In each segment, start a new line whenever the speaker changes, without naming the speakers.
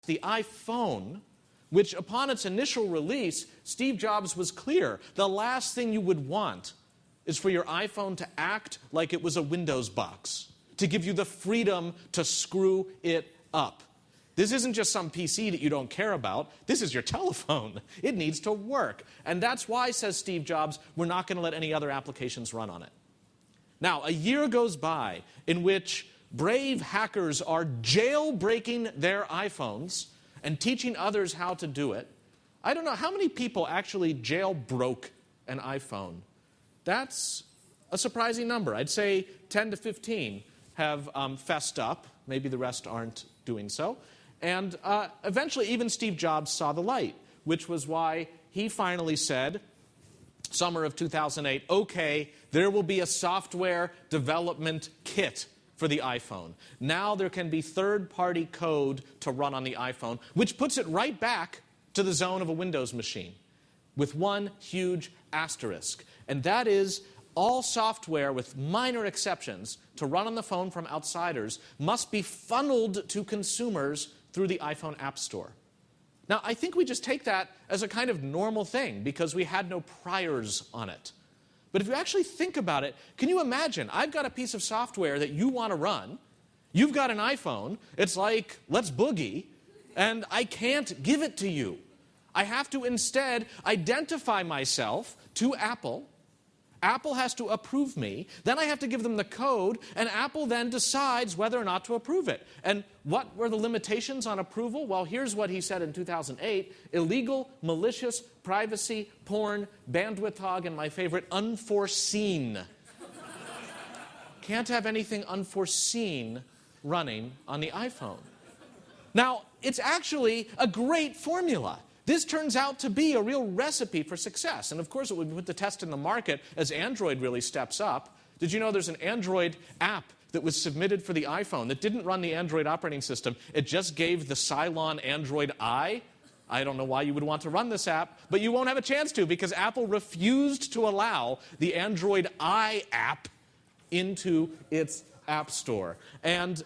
the iPhone, which upon its initial release, Steve Jobs was clear, the last thing you would want is for your iPhone to act like it was a Windows box, to give you the freedom to screw it up. This isn't just some PC that you don't care about. This is your telephone. It needs to work. And that's why, says Steve Jobs, we're not going to let any other applications run on it. Now, a year goes by in which brave hackers are jailbreaking their iPhones and teaching others how to do it. I don't know, how many people actually jailbroke an iPhone? That's a surprising number. I'd say 10 to 15 have fessed up. Maybe the rest aren't doing so. And eventually, even Steve Jobs saw the light, which was why he finally said, summer of 2008, okay, there will be a software development kit for the iPhone. Now there can be third-party code to run on the iPhone, which puts it right back to the zone of a Windows machine, with one huge asterisk. And that is, all software, with minor exceptions, to run on the phone from outsiders must be funneled to consumers through the iPhone App Store. Now, I think we just take that as a kind of normal thing because we had no priors on it. But if you actually think about it, can you imagine, I've got a piece of software that you want to run, you've got an iPhone, it's like, let's boogie, and I can't give it to you. I have to instead identify myself to Apple. Apple has to approve me. Then I have to give them the code, and Apple then decides whether or not to approve it. And what were the limitations on approval? Well, here's what he said in 2008. Illegal, malicious, privacy, porn, bandwidth hog, and my favorite, unforeseen. Can't have anything unforeseen running on the iPhone. Now, it's actually a great formula. This turns out to be a real recipe for success. And of course, it would be put to test in the market as Android really steps up. Did you know there's an Android app that was submitted for the iPhone that didn't run the Android operating system? It just gave the Cylon Android I. I don't know why you would want to run this app, but you won't have a chance to because Apple refused to allow the Android I app into its App Store. And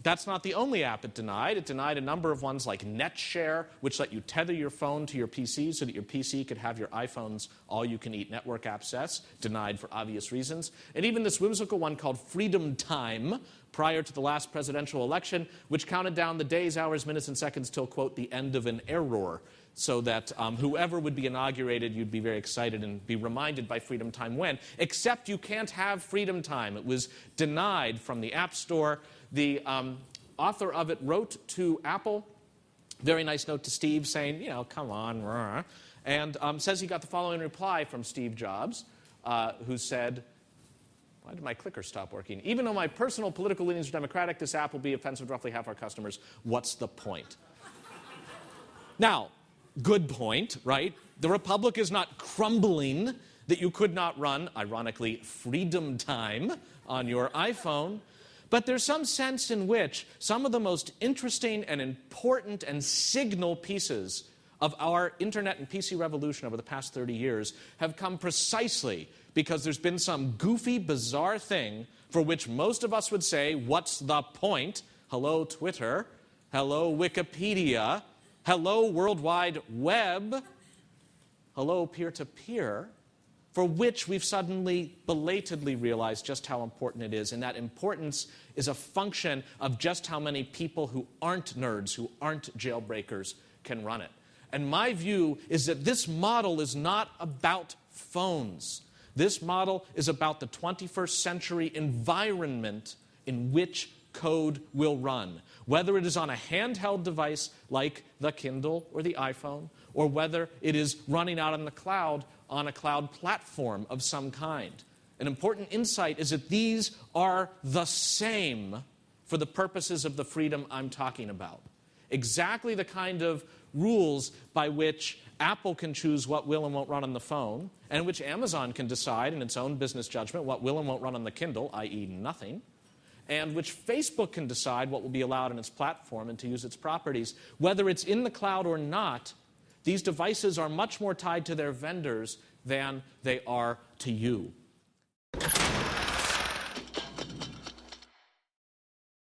that's not the only app it denied. It denied a number of ones like NetShare, which let you tether your phone to your PC so that your PC could have your iPhone's all-you-can-eat network access, denied for obvious reasons. And even this whimsical one called Freedom Time, prior to the last presidential election, which counted down the days, hours, minutes, and seconds till, quote, the end of an error, so that whoever would be inaugurated, you'd be very excited and be reminded by Freedom Time when. Except you can't have Freedom Time. It was denied from the App Store. The author of it wrote to Apple, very nice note to Steve saying, you know, come on, rah, and says he got the following reply from Steve Jobs, who said, why did my clicker stop working? Even though my personal political leanings are democratic, this app will be offensive to roughly half our customers. What's the point? Now, good point, right? The Republic is not crumbling that you could not run, ironically, Freedom Time on your iPhone. But there's some sense in which some of the most interesting and important and signal pieces of our internet and PC revolution over the past 30 years have come precisely because there's been some goofy, bizarre thing for which most of us would say, what's the point? Hello, Twitter. Hello, Wikipedia. Hello, World Wide Web. Hello, peer-to-peer. For which we've suddenly belatedly realized just how important it is. And that importance is a function of just how many people who aren't nerds, who aren't jailbreakers, can run it. And my view is that this model is not about phones. This model is about the 21st century environment in which code will run. Whether it is on a handheld device like the Kindle or the iPhone, or whether it is running out on the cloud on a cloud platform of some kind. An important insight is that these are the same for the purposes of the freedom I'm talking about. Exactly the kind of rules by which Apple can choose what will and won't run on the phone, and which Amazon can decide in its own business judgment what will and won't run on the Kindle, i.e. nothing, and which Facebook can decide what will be allowed on its platform and to use its properties. Whether it's in the cloud or not, these devices are much more tied to their vendors than they are to you.